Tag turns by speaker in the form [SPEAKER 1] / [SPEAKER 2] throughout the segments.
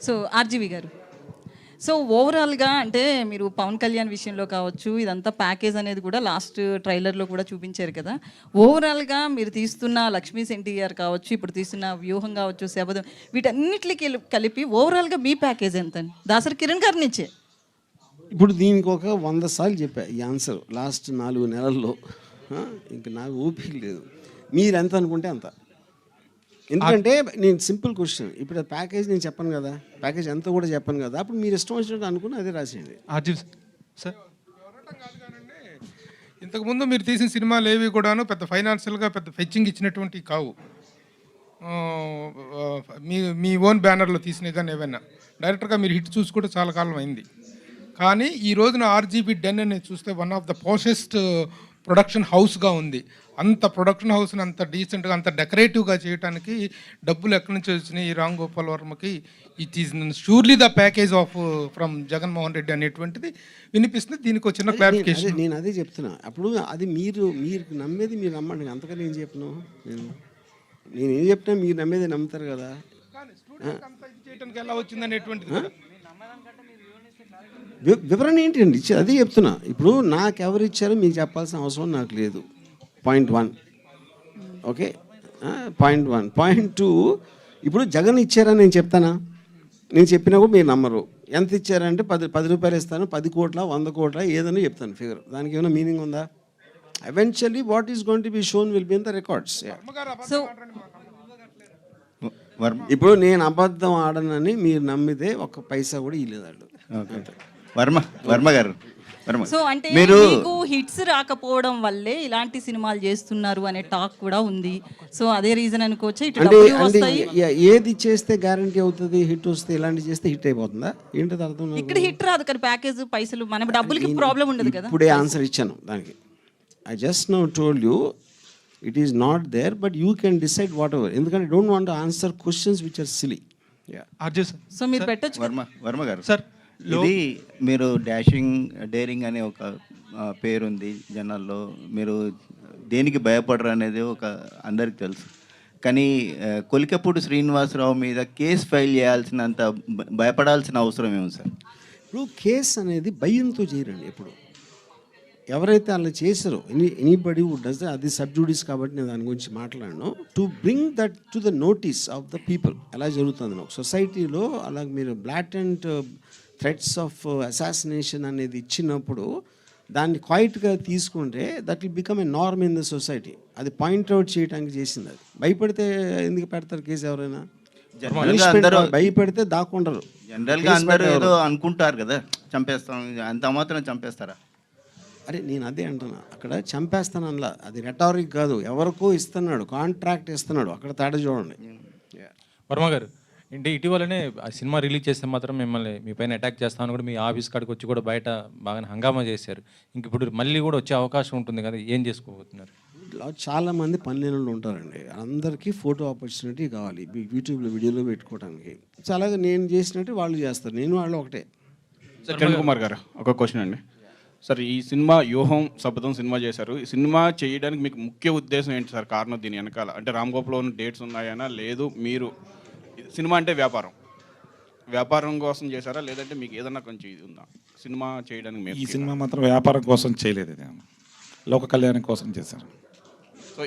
[SPEAKER 1] So RGV గారు, so ఓవరాల్గా అంటే మీరు పవన్ కళ్యాణ్ విషయంలో కావచ్చు, ఇదంతా ప్యాకేజ్ అనేది కూడా లాస్ట్ ట్రైలర్లో కూడా చూపించారు కదా. ఓవరాల్గా మీరు తీస్తున్న లక్ష్మీ ఎన్టీఆర్ కావచ్చు, ఇప్పుడు తీస్తున్న వ్యూహం కావచ్చు, శబదం, వీటన్నిటికి కలిపి ఓవరాల్గా మీ ప్యాకేజ్ ఎంత అండి? దాసరి కిరణ్ గారి నుంచే.
[SPEAKER 2] ఇప్పుడు దీనికి ఒక 100 సార్లు చెప్పా ఈ ఆన్సర్ లాస్ట్ 4 నెలల్లో. ఇంక నాకు ఓపిక లేదు. మీరు ఎంత అనుకుంటే అంత. ఎందుకంటే నేను సింపుల్ క్వశ్చన్, ఇప్పుడు ప్యాకేజ్ నేను చెప్పను కదా, ప్యాకేజ్ ఎంత కూడా చెప్పను కదా, అప్పుడు మీరు ఇష్టం వచ్చినట్టు అనుకుని అదే రాసేయండి.
[SPEAKER 3] సార్, ఇంతకుముందు మీరు తీసిన సినిమాలు ఏవి కూడాను పెద్ద ఫైనాన్షియల్గా పెద్ద ఫెచ్చింగ్ ఇచ్చినటువంటి కావు. మీ ఓన్ బ్యానర్లో తీసినవి కానీ ఏవైనా డైరెక్టర్గా మీరు హిట్ చూసి కూడా చాలా కాలం అయింది. కానీ ఈ రోజున ఆర్జీబీ డెన్ అనేది చూస్తే వన్ ఆఫ్ ద పోషెస్ట్ ప్రొడక్షన్ హౌస్గా ఉంది. అంత ప్రొడక్షన్ హౌస్ని అంత డీసెంట్గా అంత డెకరేటివ్గా చేయడానికి డబ్బులు ఎక్కడి నుంచి వచ్చినాయి ఈ రామ్ గోపాల్ వర్మకి? It is surely the package of from Jaganmohan Reddy అనేటువంటిది వినిపిస్తుంది. దీనికి ఒక చిన్న క్లారిఫికేషన్.
[SPEAKER 2] నేను అదే చెప్తున్నా. అప్పుడు అది మీరు నమ్మేది మీరు నమ్మండి, అంతకని ఏం చెప్పను. నేను ఏం చెప్పినా మీరు నమ్మేది నమ్ముతారు కదా.
[SPEAKER 3] చేయడానికి ఎలా వచ్చింది అనేటువంటిది
[SPEAKER 2] వివరణ ఏంటండి ఇచ్చారు, అదే చెప్తున్నా. ఇప్పుడు నాకు ఎవరు ఇచ్చారో మీకు చెప్పాల్సిన అవసరం నాకు లేదు. పాయింట్ 1. Okay, point 1. పాయింట్ 2, ఇప్పుడు జగన్ ఇచ్చారని నేను చెప్తానా? నేను చెప్పినా కూడా మీరు నమ్మరు. ఎంత ఇచ్చారంటే 10 రూపాయలు ఇస్తాను, 10 కోట్ల 100 కోట్ల ఏదైనా చెప్తాను ఫిగర్. దానికి ఏమైనా మీనింగ్ ఉందా? Eventually what is going to be shown will be in the records. ఇప్పుడు నేను అబద్ధం ఆడనని మీరు నమ్మితే ఒక్క పైసా కూడా ఇవ్వలేదు.
[SPEAKER 4] వర్మ గారు,
[SPEAKER 1] సో అంటే మీకు హిట్స్ రాకపోవడం వల్లే ఇలాంటి సినిమాలు చేస్తున్నారు అనే టాక్ కూడా ఉంది. సో అదే రీజన్ అనుకోవచ్చు.
[SPEAKER 2] ఏది చేస్తే గ్యారంటీ అవుతుంది హిట్ వస్తే? ఇలాంటి చేస్తే హిట్ అయిపోతుందా? ఏంటది అర్థం?
[SPEAKER 1] ఇక్కడ హిట్ రాదు కానీ ప్యాకేజ్ పైసలు మన డబ్బులకి ప్రాబ్లం ఉండదు కదా.
[SPEAKER 2] ఇప్పుడే ఆన్సర్ ఇచ్చాను దానికి. I just now told you it is not there, but you can decide whatever. ఎందుకంటే I don't want to answer questions which are silly.
[SPEAKER 1] So మీరు పెట్టొచ్చు.
[SPEAKER 4] వర్మ గారు
[SPEAKER 3] సార్,
[SPEAKER 4] ఇది మీరు డాషింగ్ డేరింగ్ అనే ఒక పేరుంది జనాల్లో. మీరు దేనికి భయపడరు అనేది ఒక అందరికి తెలుసు. కానీ కొలికపూడి శ్రీనివాసరావు మీద కేసు ఫైల్ చేయాల్సినంత భయపడాల్సిన అవసరం ఏమి సార్?
[SPEAKER 2] ఇప్పుడు కేసు అనేది భయంతో చేయరండి. ఎప్పుడు ఎవరైతే అలా చేశారో ఎనీబడి వుడ్ డస్, అది సబ్జూడిస్ కాబట్టి నేను దాని గురించి మాట్లాడను. To bring that to the notice of the people. ఎలా జరుగుతుంది సొసైటీలో, అలా మీరు బ్లాటెంట్ థ్రెట్స్ ఆఫ్ అసాసినేషన్ అనేది ఇచ్చినప్పుడు దాన్ని క్వైట్గా తీసుకుంటే that will become a norm in the society. అది పాయింట్అవుట్ చేయడానికి చేసింది. అది భయపడితే ఎందుకు పెడతారు కేసు? ఎవరైనా భయపడితే దాక్కుంటారు.
[SPEAKER 4] జనరల్గా అందరూ ఏదో అనుకుంటారు కదా, చంపేస్తాం, అంత మాత్రం చంపేస్తారా?
[SPEAKER 2] అరే నేను అదే అంటున్నా, అక్కడ చంపేస్తాను అనలా, అది రెటారిక్ కాదు. ఎవరికో ఇస్తున్నాడు, కాంట్రాక్ట్ ఇస్తున్నాడు, అక్కడ తేడా చూడండి.
[SPEAKER 5] వర్మ గారు, అంటే ఇటీవలనే ఆ సినిమా రిలీజ్ చేస్తే మాత్రం మిమ్మల్ని మీ పైన అటాక్ చేస్తామని కూడా మీ ఆఫీస్ కాడికి వచ్చి కూడా బయట బాగా హంగామా చేశారు. ఇంక ఇప్పుడు మళ్ళీ కూడా వచ్చే అవకాశం ఉంటుంది కదా, ఏం చేసుకోబోతున్నారు?
[SPEAKER 2] చాలామంది పల్లెల్లో ఉంటారండి, అందరికీ ఫోటో ఆపర్చునిటీ కావాలి యూట్యూబ్లో వీడియోలో పెట్టుకోవడానికి. చాలాగా నేను చేసినట్టు వాళ్ళు చేస్తారు, నేను వాళ్ళు ఒకటే.
[SPEAKER 6] సార్, కిరణ్ కుమార్ గారు, ఒక క్వశ్చన్ అండి. సార్, ఈ సినిమా వ్యూహం శబదం సినిమా చేశారు. ఈ సినిమా చేయడానికి మీకు ముఖ్య ఉద్దేశం ఏంటి సార్? కారణం దీని వెనకాల అంటే రామ్ గోపాల్ ఉన్న డేట్స్ ఉన్నాయనా, లేదు మీరు సినిమా అంటే వ్యాపారం కోసం చేశారా, లేదంటే మీకు ఏదన్నా కొంచెం ఇది ఉందా సినిమా చేయడానికి?
[SPEAKER 7] ఈ సినిమా మాత్రం వ్యాపారం కోసం చేయలేదు, ఇది లోక కళ్యాణం కోసం చేశారు.
[SPEAKER 6] సో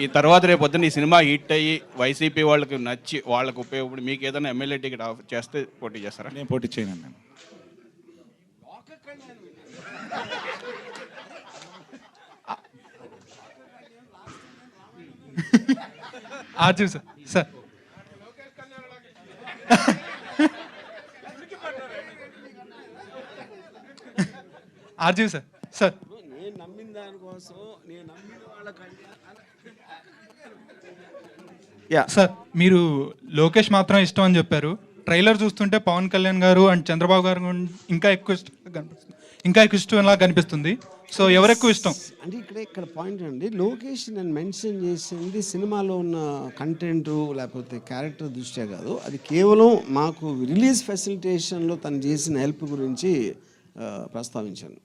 [SPEAKER 6] ఈ తర్వాత రేపు పొద్దున్న ఈ సినిమా హిట్ అయ్యి వైసీపీ వాళ్ళకి నచ్చి వాళ్ళకి ఉపయోగపడి మీకు ఏదైనా ఎమ్మెల్యే టికెట్ చేస్తే పోటీ చేస్తారా?
[SPEAKER 7] నేను పోటీ చేయను. నేను
[SPEAKER 3] సార్ ఆర్జీవి సార్
[SPEAKER 2] నేను నమ్మిన దానికోసం నేను నమ్మిన
[SPEAKER 8] సార్, మీరు లోకేష్ మాత్రం ఇష్టం అని చెప్పారు. ట్రైలర్ చూస్తుంటే పవన్ కళ్యాణ్ గారు అండ్ చంద్రబాబు గారు ఇంకా ఎక్కువ ఇష్టంలా కనిపిస్తుంది. సో ఎవరు ఎక్కువ ఇష్టం
[SPEAKER 2] అంటే ఇక్కడ పాయింట్ అండి, లోకేష్ నేను మెన్షన్ చేసింది సినిమాలో ఉన్న కంటెంట్ లేకపోతే క్యారెక్టర్ దృష్ట్యా కాదు, అది కేవలం మాకు రిలీజ్ ఫెసిలిటేషన్లో తను చేసిన హెల్ప్ గురించి ప్రస్తావించాను.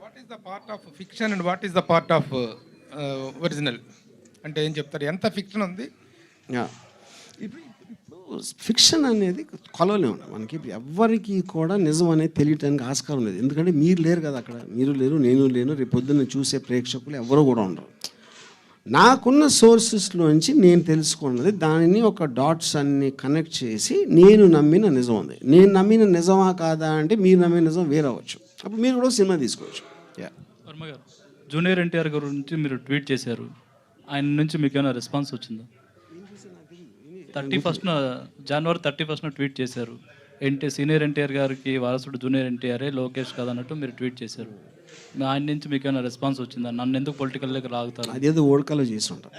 [SPEAKER 3] What is the part of fiction and what is the part of original అంటే ఏం చెప్తారు? ఎంత ఫిక్షన్ ఉంది?
[SPEAKER 2] ఇప్పుడు ఫిక్షన్ అనేది కొలవలేము మనకి. ఎవ్వరికి కూడా నిజం అనేది తెలియటానికి ఆస్కారం లేదు. ఎందుకంటే మీరు లేరు కదా అక్కడ, మీరు లేరు, నేను లేను, రేపు పొద్దున్న చూసే ప్రేక్షకులు ఎవరు కూడా ఉండరు. నాకున్న సోర్సెస్లోంచి నేను తెలుసుకున్నది, దానిని ఒక డాట్స్ అన్ని కనెక్ట్ చేసి నేను నమ్మిన నిజం ఉంది. నేను నమ్మిన నిజమా కాదా అంటే మీరు నమ్మిన నిజం వేరవచ్చు. అప్పుడు మీరు కూడా సినిమా తీసుకోవచ్చు. యా,
[SPEAKER 9] వర్మ గారు, జూనియర్ ఎన్టీఆర్ గురించి మీరు ట్వీట్ చేశారు. ఆయన నుంచి మీకు ఏమైనా రెస్పాన్స్ వచ్చిందా? 31st జనవరి 31st ట్వీట్ చేశారు. సీనియర్ ఎన్టీఆర్ గారికి వారసుడు జూనియర్ ఎన్టీఆరే, లోకేష్ కాదన్నట్టు మీరు ట్వీట్ చేశారు. ఆయన నుంచి మీకు ఏమైనా రెస్పాన్స్ వచ్చిందా? నన్ను ఎందుకు పొలిటికల్లోకి లాగుతారు?
[SPEAKER 2] అదేదో ఓడకలో చేసి ఉంటాం.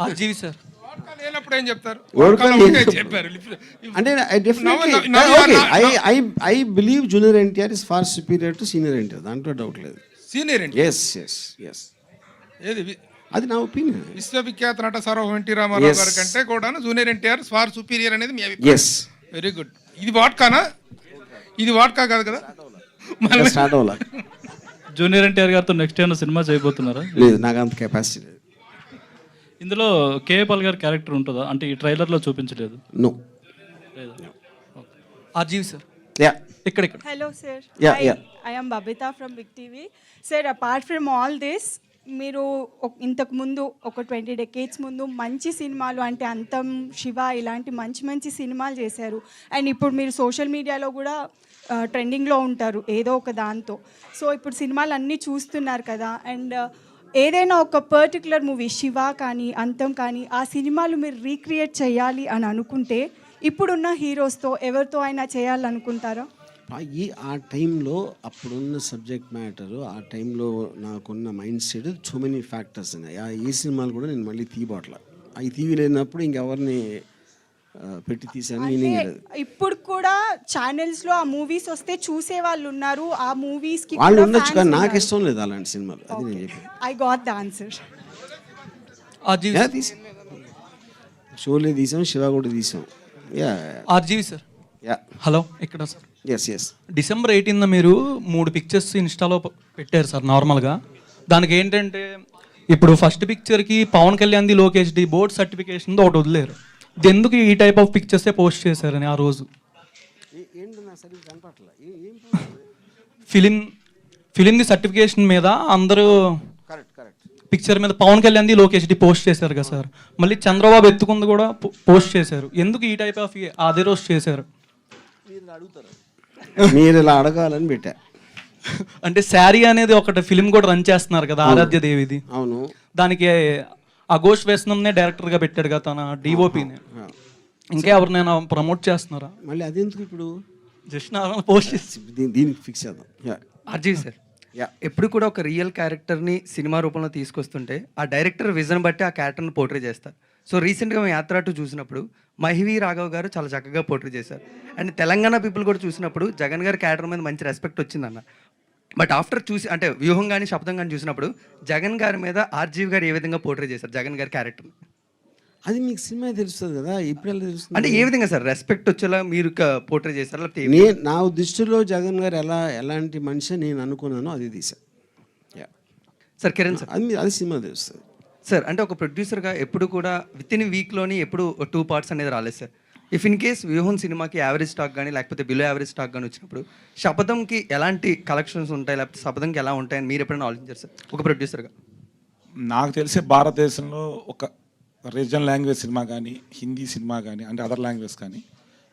[SPEAKER 8] ఆర్జీవి సార్
[SPEAKER 3] లేనప్పుడు ఏం చెప్తారు? చెప్పారు
[SPEAKER 2] అంటే I believe junior NTR is far superior to senior NTR, దాంట్లో డౌట్ లేదు.
[SPEAKER 3] సీనియర్
[SPEAKER 2] ఎస్ ఎస్ ఎస్,
[SPEAKER 3] ఏది
[SPEAKER 2] అది నా ఒపీనియన్.
[SPEAKER 3] విశ్వవిఖ్యాత నట సార్వభౌమ ఎన్టీ రామారావు గారి కంటే కూడా జూనియర్ ఎన్టీఆర్ ఫార్ సుపీరియర్ అనేది మీ అభిప్రాయం?
[SPEAKER 2] Yes,
[SPEAKER 3] very good. ఇది వాట్కానా? ఇది వాట్కా కాదు కదా?
[SPEAKER 2] స్టార్ట్ అవ్వాలి.
[SPEAKER 9] జూనియర్ ఎన్టీఆర్ గారితో నెక్స్ట్ ఏమైనా సినిమా చేయబోతున్నారా?
[SPEAKER 2] లేదు, నాకు అంత కెపాసిటీ లేదు.
[SPEAKER 9] ఇందులో కేఏపాల్ గారి క్యారెక్టర్ ఉంటుందా? అంటే ఈ ట్రైలర్లో చూపించలేదు.
[SPEAKER 2] నో.
[SPEAKER 8] ఆర్జీవి సార్
[SPEAKER 2] యా,
[SPEAKER 8] ఇక్కడ
[SPEAKER 10] Hello, sir.
[SPEAKER 2] Yeah, yeah.
[SPEAKER 10] I am Babita from Big TV. Sir, apart from all this, మీరు ఇంతకు ముందు ఒక 20 decades ముందు మంచి సినిమాలు అంటే అంతం, శివ ఇలాంటి మంచి మంచి సినిమాలు చేశారు. అండ్ ఇప్పుడు మీరు సోషల్ మీడియాలో కూడా ట్రెండింగ్లో ఉంటారు ఏదో ఒక దాంతో. సో ఇప్పుడు సినిమాలు అన్నీ చూస్తున్నారు కదా, అండ్ ఏదైనా ఒక పర్టికులర్ మూవీ శివ కానీ అంతం కానీ ఆ సినిమాలు మీరు రీక్రియేట్ చేయాలి అని అనుకుంటే ఇప్పుడున్న హీరోస్తో ఎవరితో అయినా చేయాలనుకుంటారా?
[SPEAKER 2] ఆ టైంలో అప్పుడున్న సబ్జెక్ట్ మ్యాటరు, ఆ టైంలో నాకున్న mind set, so many factors ఉన్నాయి. ఈ సినిమాలు కూడా నేను మళ్ళీ తీయబోట్ల. అవి తీయలేనప్పుడు ఇంకెవరిని పెట్టి తీసాను మీనింగ్ లేదు.
[SPEAKER 10] ఇప్పుడు కూడా ఛానల్స్ లో ఆ మూవీస్ వస్తే చూసే వాళ్ళు ఉన్నారు, ఆ మూవీస్ కి
[SPEAKER 2] వాళ్ళు ఉండొచ్చు, కానీ నాకు ఇష్టం లేదు అలాంటి సినిమాలు. అది నేను చెప్పాను.
[SPEAKER 10] I got the answer.
[SPEAKER 2] Sholay తీసాం, శివ కూడా తీసాం. Yeah,
[SPEAKER 8] RGV sir.
[SPEAKER 2] Yeah,
[SPEAKER 8] hello, ఇక్కడ sir.
[SPEAKER 2] Yes yes.
[SPEAKER 8] December 18th మీరు 3 పిక్చర్స్ ఇన్స్టాలో పెట్టారు సార్ నార్మల్గా. దానికి ఏంటంటే ఇప్పుడు ఫస్ట్ పిక్చర్కి పవన్ కళ్యాణ్ది, లోకేష్ది బోర్డ్ సర్టిఫికేషన్ది ఒకటి వదిలేరు. ఎందుకు ఈ టైప్ ఆఫ్ పిక్చర్సే పోస్ట్ చేశారని ఆ రోజు? ఫిలింది సర్టిఫికేషన్ మీద అందరూ పిక్చర్ మీద పవన్ కళ్యాణ్ది, లోకేష్ది పోస్ట్ చేశారు కదా సార్. మళ్ళీ చంద్రబాబు ఎత్తుకుంది కూడా పోస్ట్ చేశారు. ఎందుకు ఈ టైప్ ఆఫ్ అదే రోజు చేశారు?
[SPEAKER 2] మీరు ఇలా అడగాలని పెట్టా.
[SPEAKER 8] అంటే శారీ అనేది ఒకటి ఫిలిం కూడా రన్ చేస్తున్నారు కదా, ఆరాధ్య దేవిది.
[SPEAKER 2] అవును,
[SPEAKER 8] దానికి అఘోష్ వేసనంనే డైరెక్టర్గా పెట్టాడు కదా తన డిఓపిని. ఇంకా ఎవరినైనా ప్రమోట్ చేస్తున్నారా?
[SPEAKER 2] మళ్ళీ అదెందుకు ఇప్పుడు?
[SPEAKER 8] జస్ట్ నార్మల్ పోస్ట్ చేసి
[SPEAKER 2] దీనికి ఫిక్స్ చేద్దాం.
[SPEAKER 11] అర్జీవి సార్, ఎప్పుడు కూడా ఒక రియల్ క్యారెక్టర్ని సినిమా రూపంలో తీసుకొస్తుంటే ఆ డైరెక్టర్ విజన్ బట్టి ఆ క్యారెక్టర్ని పోర్ట్రే చేస్తారు. సో రీసెంట్గా మేము యాత్ర 2 చూసినప్పుడు మహివి రాఘవ్ గారు చాలా చక్కగా పోర్ట్రే చేశారు. అండ్ తెలంగాణ పీపుల్ కూడా చూసినప్పుడు జగన్ గారి క్యారెక్టర్ మీద మంచి రెస్పెక్ట్ వచ్చిందన్న. బట్ ఆఫ్టర్ చూసి అంటే వ్యూహం కానీ శబ్దం కానీ చూసినప్పుడు జగన్ గారి మీద ఆర్జీవి గారు ఏ విధంగా పోర్ట్రే చేశారు జగన్ గారి క్యారెక్టర్?
[SPEAKER 2] అది మీకు సినిమా తెలుస్తుంది కదా, ఇప్పుడు ఎలా తెలుస్తుంది?
[SPEAKER 11] అంటే ఏ విధంగా సార్ రెస్పెక్ట్ వచ్చేలా మీరు పోర్ట్రే చేశారు? లేకపోతే
[SPEAKER 2] నేను నా దృష్టిలో జగన్ గారు ఎలాంటి మనిషి నేను అనుకున్నానో అది తీసా.
[SPEAKER 11] సార్ కిరణ్ సార్,
[SPEAKER 2] అది సినిమా తెలుస్తుంది
[SPEAKER 11] సార్. అంటే ఒక ప్రొడ్యూసర్గా ఎప్పుడు కూడా విత్ ఇన్ వీక్లోని ఎప్పుడు 2 parts అనేది రాలేదు సార్. ఇఫ్ ఇన్ కేస్ వ్యూహం సినిమాకి యావరేజ్ స్టాక్ కానీ లేకపోతే బిలో యావరేజ్ స్టాక్ కానీ వచ్చినప్పుడు శపథంకి ఎలాంటి కలెక్షన్స్ ఉంటాయి, లేకపోతే శపథంకి ఎలా ఉంటాయని మీరు ఎప్పుడైనా ఆలోచించారు సార్ ఒక ప్రొడ్యూసర్గా?
[SPEAKER 7] నాకు తెలిసి భారతదేశంలో ఒక రీజనల్ లాంగ్వేజ్ సినిమా కానీ, హిందీ సినిమా కానీ, అంటే అదర్ లాంగ్వేజ్ కానీ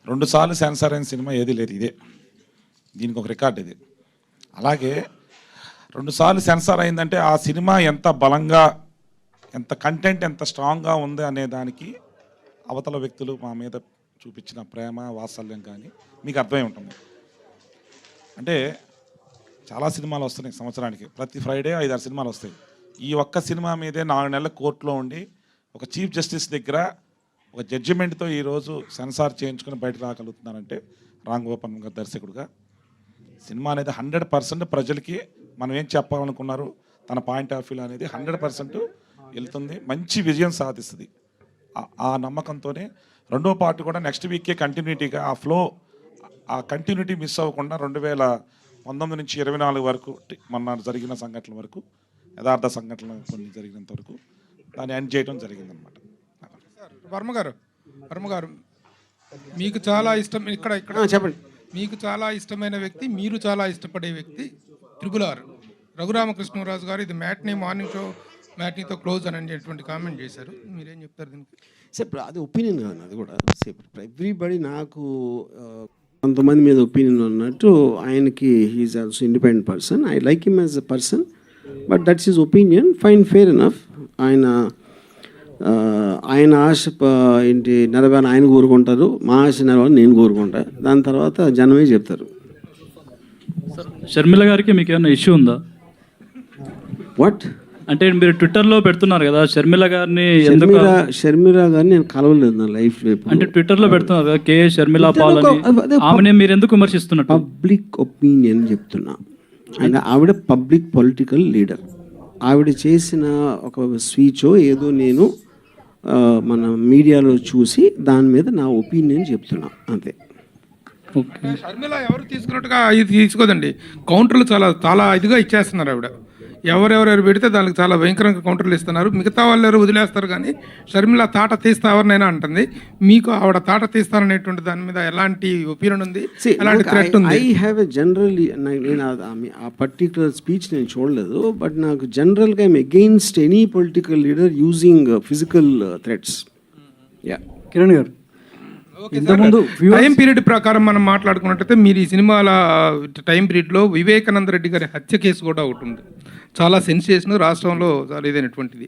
[SPEAKER 7] 2 సార్లు సెన్సార్ అయిన సినిమా ఏది లేదు. ఇదే దీనికి ఒక రికార్డ్ ఇది. అలాగే 2 సార్లు సెన్సార్ అయిందంటే ఆ సినిమా ఎంత బలంగా, ఎంత కంటెంట్ ఎంత స్ట్రాంగ్గా ఉంది అనే దానికి అవతల వ్యక్తులు మా మీద చూపించిన ప్రేమ, వాత్సల్యం కానీ మీకు అర్థమై ఉంటుంది. అంటే చాలా సినిమాలు వస్తున్నాయి సంవత్సరానికి, ప్రతి ఫ్రైడే 5-6 సినిమాలు వస్తాయి. ఈ ఒక్క సినిమా మీదే 4 నెలల కోర్టులో ఉండి ఒక చీఫ్ జస్టిస్ దగ్గర ఒక జడ్జిమెంట్తో ఈరోజు సెన్సార్ చేయించుకొని బయట రాగలుగుతున్నారంటే రామ్ గోపాల్ గారు దర్శకుడుగా సినిమా అనేది 100% ప్రజలకి మనం ఏం చెప్పాలనుకున్నారు తన పాయింట్ ఆఫ్ వ్యూ అనేది 100% వెళ్తుంది, మంచి విజయం సాధిస్తుంది. ఆ నమ్మకంతోనే 2వ పార్ట్ కూడా నెక్స్ట్ వీకే కంటిన్యూటీగా ఆ ఫ్లో, ఆ కంటిన్యూటీ మిస్ అవ్వకుండా 2019 నుంచి 24 వరకు మొన్న జరిగిన సంఘటనల వరకు, యథార్థ సంఘటనలు కొన్ని జరిగినంత వరకు దాన్ని ఎండ్ చేయడం జరిగిందనమాట.
[SPEAKER 3] వర్మ గారు మీకు చాలా ఇష్టం ఇక్కడ
[SPEAKER 2] చెప్పండి.
[SPEAKER 3] మీకు చాలా ఇష్టమైన వ్యక్తి, మీరు చాలా ఇష్టపడే వ్యక్తి RRR రఘురామకృష్ణరాజు గారు. ఇది మార్నింగ్ షో మ్యాట్నీతో క్లోజ్ అని అనేటువంటి కామెంట్ చేశారు. మీరేం చెప్తారు దీనికి?
[SPEAKER 2] సార్ ఇప్పుడు అది ఒపీనియన్ కాదు, అది కూడా ఎవ్రీబడి. నాకు కొంతమంది మీద ఒపీనియన్ ఉన్నట్టు ఆయనకి he is also independent person. I like him as a person, but that's his opinion. Fine, fair enough. ఆయన ఆశ ఏంటి నెరవేరని ఆయన కోరుకుంటారు, మా ఆశ నెరవేరని నేను కోరుకుంటా. దాని తర్వాత జనమే చెప్తారు.
[SPEAKER 9] షర్మిల గారికి మీకు ఏమైనా ఇష్యూ ఉందా?
[SPEAKER 2] వాట్
[SPEAKER 9] అంటే మీరు ట్విట్టర్లో పెడుతున్నారు కదా షర్మిల గారిని,
[SPEAKER 2] షర్మిల గారిని నేను కలవలేదు నా లైఫ్లో.
[SPEAKER 9] అంటే ట్విట్టర్లో పెడుతున్నారు కదా కే షర్మిల పాల్ అని, ఆమెనే మీరు ఎందుకు విమర్శిస్తున్నారు?
[SPEAKER 2] పబ్లిక్ ఒపీనియన్ చెప్తున్నా. ఆవిడ పబ్లిక్ పొలిటికల్ లీడర్. ఆవిడ చేసిన ఒక స్పీచ్ ఏదో నేను మన మీడియాలో చూసి దాని మీద నా ఒపీనియన్ చెప్తున్నా, అంతే.
[SPEAKER 3] షర్మిల ఎవరు తీసుకున్నట్టుగా ఇది తీసుకోదండి. కౌంటర్లు చాలా ఇదిగా ఇచ్చేస్తున్నారు ఆవిడ. ఎవరెవరు పెడితే దానికి చాలా భయంకరంగా కౌంటర్లు ఇస్తున్నారు. మిగతా వాళ్ళు ఎవరు వదిలేస్తారు, కానీ షర్మిల తాట తీస్తా ఎవరినైనా అంటుంది. మీకు ఆవిడ తాట తీస్తారనేటువంటి దాని మీద ఎలాంటి ఒపీనియన్ ఉంది, ఎలాంటి థ్రెట్ ఉంది?
[SPEAKER 2] ఐ హ్యావ్ ఎ జనరల్లీ, నేను ఆ పర్టికులర్ స్పీచ్ నేను చూడలేదు, బట్ నాకు జనరల్గా I'm against any political leader using physical threats. Yeah,
[SPEAKER 11] Kiran గారు,
[SPEAKER 3] టైం పీరియడ్ ప్రకారం మనం మాట్లాడుకున్నట్టయితే మీరు ఈ సినిమాల టైం పీరియడ్లో వివేకానంద రెడ్డి గారి హత్య కేసు కూడా ఒకటి ఉంది. చాలా సెన్సేషన్, రాష్ట్రంలో చాలా ఇదైనటువంటిది.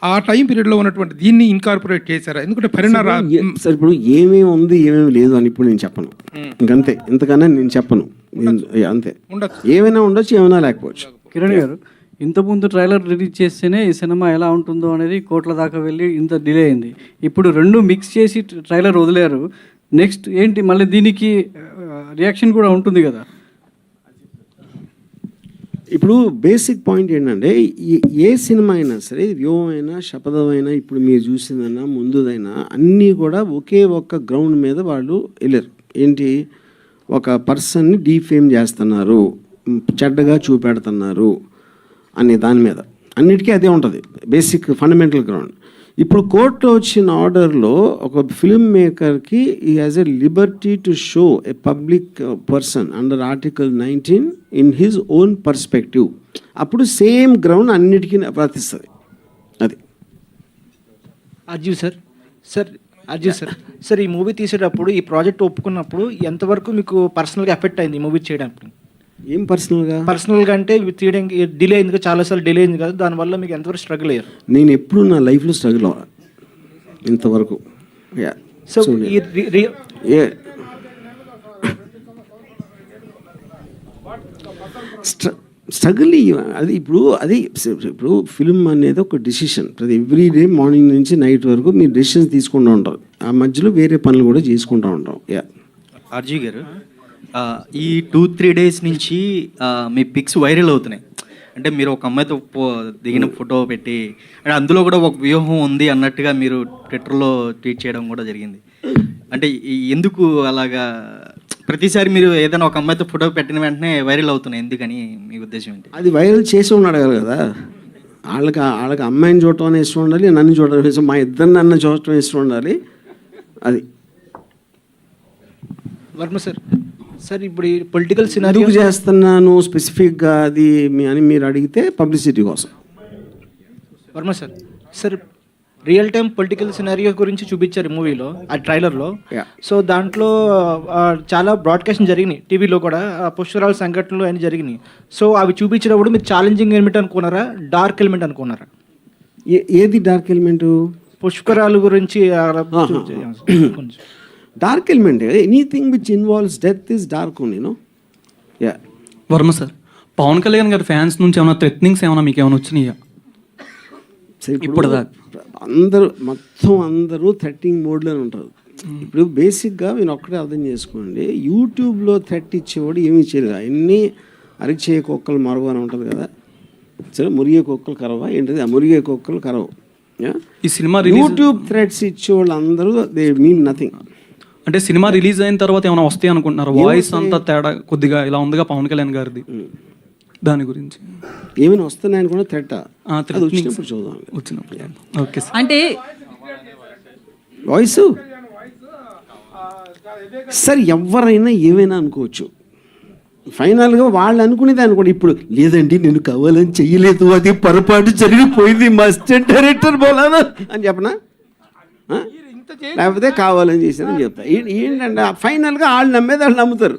[SPEAKER 3] ఆ టైం పీరియడ్లో ఉన్నటువంటి దీన్ని ఇన్కార్పొరేట్ చేశారా? ఎందుకంటే
[SPEAKER 2] సార్ ఇప్పుడు ఏమేమి ఉంది ఏమేమి లేదు అని ఇప్పుడు నేను చెప్పను, ఇంకంతే. ఇంతకన్నా నేను చెప్పను, అంతే. ఏమైనా ఉండొచ్చు, ఏమైనా లేకపోవచ్చు.
[SPEAKER 11] కిరణ్ గారు, ఇంతకుముందు ట్రైలర్ రిలీజ్ చేస్తేనే ఈ సినిమా ఎలా ఉంటుందో అనేది కోట్ల దాకా వెళ్ళి ఇంత డిలే అయింది. ఇప్పుడు రెండు మిక్స్ చేసి ట్రైలర్ వదిలేరు. నెక్స్ట్ ఏంటి, మళ్ళీ దీనికి రియాక్షన్ కూడా ఉంటుంది కదా?
[SPEAKER 2] ఇప్పుడు బేసిక్ పాయింట్ ఏంటంటే, ఏ సినిమా అయినా సరే, వ్యూహమైనా శపథమైనా ఇప్పుడు మీరు చూసిందైనా ముందుదైనా అన్నీ కూడా ఒకే ఒక్క గ్రౌండ్ మీద వాళ్ళు వెళ్ళారు. ఏంటి, ఒక పర్సన్ని డీఫేమ్ చేస్తున్నారు, చెడ్డగా చూపెడుతున్నారు అనే దాని మీద. అన్నిటికీ అదే ఉంటుంది బేసిక్ ఫండమెంటల్ గ్రౌండ్. ఇప్పుడు కోర్టులో వచ్చిన ఆర్డర్లో ఒక ఫిల్మ్ మేకర్కి ఈ has a Liberty to show a public person under article 19 in his own perspective. అప్పుడు సేమ్ గ్రౌండ్ అన్నిటికీ వర్తిస్తుంది. అది
[SPEAKER 12] అర్జున్ సార్ ఈ మూవీ తీసేటప్పుడు, ఈ ప్రాజెక్ట్ ఒప్పుకున్నప్పుడు ఎంతవరకు మీకు పర్సనల్గా ఎఫెక్ట్ అయింది ఈ మూవీ చేయడానికి?
[SPEAKER 2] ఏం పర్సనల్గా
[SPEAKER 12] అంటే తీయడానికి డిలే అయింది, చాలాసార్లు డిలే అయింది కదా, దానివల్ల మీకు ఎంతవరకు స్ట్రగుల్ అయ్యారు?
[SPEAKER 2] నేను ఎప్పుడు నా లైఫ్లో స్ట్రగుల్ అవ్వాలి ఇంతవరకు.
[SPEAKER 12] సో
[SPEAKER 2] స్ట్రగుల్ అది ఇప్పుడు ఫిల్మ్ అనేది ఒక డెసిషన్. ప్రతి ఎవ్రీ డే మార్నింగ్ నుంచి నైట్ వరకు మీరు డెసిషన్స్ తీసుకుంటూ ఉంటారు. ఆ మధ్యలో వేరే పనులు కూడా చేసుకుంటూ ఉంటాం.
[SPEAKER 13] ఆర్జీ గారు, ఈ 2-3 డేస్ నుంచి మీ పిక్స్ వైరల్ అవుతున్నాయి. అంటే మీరు ఒక అమ్మాయితో దిగిన ఫోటో పెట్టి, అంటే అందులో కూడా ఒక వ్యూహం ఉంది అన్నట్టుగా మీరు ట్విట్టర్లో ట్వీట్ చేయడం కూడా జరిగింది. అంటే ఎందుకు అలాగా ప్రతిసారి మీరు ఏదైనా ఒక అమ్మాయితో ఫోటో పెట్టిన వెంటనే వైరల్ అవుతున్నాయి, ఎందుకని మీ ఉద్దేశం ఏంటి?
[SPEAKER 2] అది వైరల్ చేసి ఉన్నాడు కదా. వాళ్ళకి అమ్మాయిని చూడటం ఇష్టం ఉండాలి, నన్ను చూడటం ఇష్టం, మా ఇద్దరు నన్ను చూడటం ఇష్టం ఉండాలి. అది
[SPEAKER 12] వర్మ సార్ ఇప్పుడు ఈ పొలిటికల్ సినారియో
[SPEAKER 2] ఎందుకు చేస్తున్నాను స్పెసిఫిక్గా అది అని మీరు అడిగితే పబ్లిసిటీ కోసం.
[SPEAKER 12] Varma sir real time political scenario గురించి చూపించారు మూవీలో, ఆ ట్రైలర్లో. సో దాంట్లో చాలా బ్రాడ్కాస్టింగ్ జరిగినాయి టీవీలో కూడా, పుష్కరాల సంఘటనలు అన్నీ జరిగినాయి. సో అవి చూపించినప్పుడు మీరు ఛాలెంజింగ్ ఎలిమెంట్ అనుకున్నారా, డార్క్ ఎలిమెంట్ అనుకున్నారా?
[SPEAKER 2] ఏది డార్క్ ఎలిమెంటు?
[SPEAKER 12] పుష్కరాల గురించి
[SPEAKER 2] dark element. Anything which involves death is dark only, no? Ya.
[SPEAKER 14] Varma sir, Pawan Kalyan గారి ఫ్యాన్స్ నుంచి ఏమైనా థ్రెటనింగ్స్ ఏమైనా మీకు ఏమైనా వచ్చినాయా?
[SPEAKER 2] ఇప్పుడు అందరూ థ్రెట్టింగ్ మోడ్లోనే ఉంటారు. ఇప్పుడు బేసిక్గా నేను ఒక్కటే అర్థం చేసుకోండి, యూట్యూబ్లో థ్రెట్ ఇచ్చేవాడు ఏమి ఇచ్చేది, అన్నీ అరిచే కుక్కలు మరవ అని ఉంటుంది కదా. సరే, మురిగే కుక్కలు కరవా ఏంటిది, ఆ మురిగే కుక్కలు కరవు.
[SPEAKER 14] ఈ సినిమా
[SPEAKER 2] యూట్యూబ్ థ్రెట్స్ ఇచ్చేవాళ్ళు అందరూ దే మీన్ నథింగ్.
[SPEAKER 14] అంటే సినిమా రిలీజ్ అయిన తర్వాత ఏమైనా వస్తాయి అనుకుంటున్నారు? వాయిస్ అంతా తేడా కొద్దిగా ఇలా ఉందిగా పవన్ కళ్యాణ్ గారిది, దాని గురించి
[SPEAKER 2] ఏమైనా వస్తున్నాయని కూడా థ్రెట్ వచ్చినప్పుడు చూద్దాం.
[SPEAKER 14] వచ్చినప్పుడు ఓకే సార్.
[SPEAKER 1] అంటే
[SPEAKER 2] వాయిస్ సార్ ఎవరైనా ఏమైనా అనుకోవచ్చు, ఫైనల్గా వాళ్ళు అనుకునేది అనుకోండి. ఇప్పుడు లేదండి నేను కావాలని చెయ్యలేదు, అది పొరపాటు జరిగిపోయింది, మాస్టర్ డైరెక్టర్ బోలానా అని చెప్పనా, లేకపోతే కావాలని చేశానని చెప్తా. ఏంటంటే ఫైనల్గా వాళ్ళు నమ్మేది వాళ్ళు నమ్ముతారు.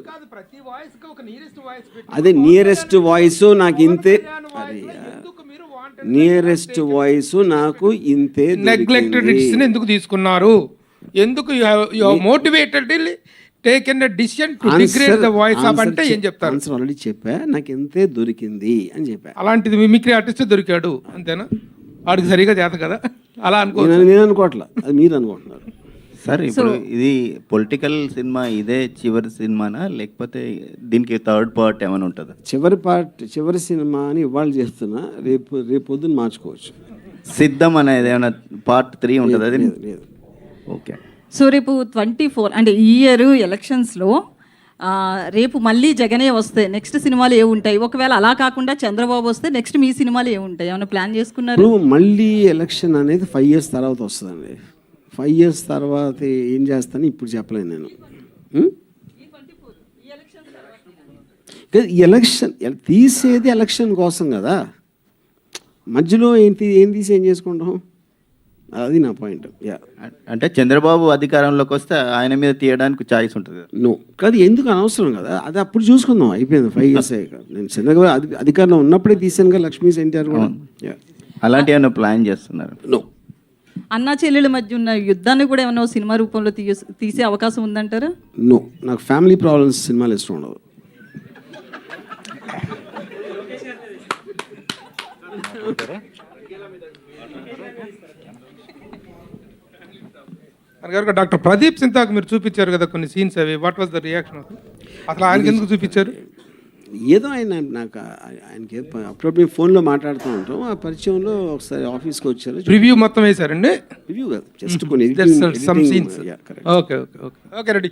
[SPEAKER 2] అదే నియరెస్ట్ వాయిస్ నాకు ఇంతే, అరే నియరెస్ట్ వాయిస్ నాకు ఇంతే.
[SPEAKER 3] నెగ్లెక్టెడ్ ఎందుకు తీసుకున్నారు, ఎందుకు motivated taken a decision to degrade the voice of అంటే ఏం చెప్తారు?
[SPEAKER 2] ఆన్సర్ ఆల్రెడీ చెప్పా, నాకు ఎంతే దొరికింది అని చెప్పా.
[SPEAKER 3] అలాంటిది మిమిక్రీ ఆర్టిస్ట్ దొరికాడు అంతేనా? వాడికి సరిగా చేత కదా అలా అనుకో.
[SPEAKER 2] నేను అనుకోవట్లా, అది మీరు అనుకుంటున్నారు.
[SPEAKER 4] సార్ ఇప్పుడు ఇది పొలిటికల్ సినిమా, ఇదే చివరి సినిమానా లేకపోతే దీనికి థర్డ్ పార్ట్ ఏమైనా ఉంటుందా?
[SPEAKER 2] చివరి సినిమా అని ఇవాళ చేస్తున్నా, రేపు పొద్దున్న మార్చుకోవచ్చు.
[SPEAKER 4] సిద్ధం అనేది ఏమైనా పార్ట్ 3 ఉంటుంది అది?
[SPEAKER 2] లేదు.
[SPEAKER 4] ఓకే.
[SPEAKER 1] సో రేపు 24 అంటే ఈ ఇయర్ ఎలక్షన్స్లో రేపు మళ్ళీ జగనే వస్తే నెక్స్ట్ సినిమాలు ఏ ఉంటాయి? ఒకవేళ అలా కాకుండా చంద్రబాబు వస్తే నెక్స్ట్ మీ సినిమాలు ఏ ఉంటాయి? ఏమైనా ప్లాన్ చేసుకున్నారు?
[SPEAKER 2] మళ్ళీ ఎలక్షన్ అనేది 5 years తర్వాత వస్తుందండి. 5 years తర్వాత ఏం చేస్తాను ఇప్పుడు చెప్పలేను నేను. ఈ ఎలక్షన్ తీసేది ఎలక్షన్ కోసం కదా, మధ్యలో ఏం తీసి ఏం చేసుకుంటాం, అది నా పాయింట్.
[SPEAKER 4] అంటే చంద్రబాబు అధికారంలోకి వస్తే ఆయన మీద తీయడానికి ఛాయిస్ ఉంటుంది?
[SPEAKER 2] నో కాదు, ఎందుకు అనవసరం కదా, అది అప్పుడు చూసుకుందాం, అయిపోయింది 5 years అయ్యాక. నేను చంద్రబాబు అధికారంలో ఉన్నప్పుడే తీసాను కదా లక్ష్మీ ఎన్టీఆర్ కూడా.
[SPEAKER 4] అలాంటి ఏమైనా ప్లాన్ చేస్తున్నారు?
[SPEAKER 2] నో.
[SPEAKER 1] అన్నా చెల్లెల మధ్య ఉన్న యుద్ధాన్ని కూడా ఏమైనా సినిమా రూపంలో తీసే అవకాశం ఉందంటారా?
[SPEAKER 2] నో, నాకు ఫ్యామిలీ ప్రాబ్లమ్స్ సినిమాలు ఇష్టం ఉండదు.
[SPEAKER 3] డాక్టర్ ప్రదీప్ సింతాకు మీరు చూపించారు కదా కొన్ని సీన్స్, అవి వాట్ వాజ్ ద రియాక్షన్? అసలు ఆయనకి ఎందుకు చూపించారు?
[SPEAKER 2] ఏదో ఆయన నాకు ఆయనకి అప్పుడప్పుడు ఫోన్లో మాట్లాడుతూ ఉంటాం, ఆ పరిచయంలో ఒకసారి ఆఫీస్కి వచ్చారు.
[SPEAKER 3] రివ్యూ మొత్తం వేశారండి?
[SPEAKER 2] రివ్యూ కాదు, జస్ట్ కొన్ని
[SPEAKER 3] ఓకే ఓకే ఓకే రెడీ.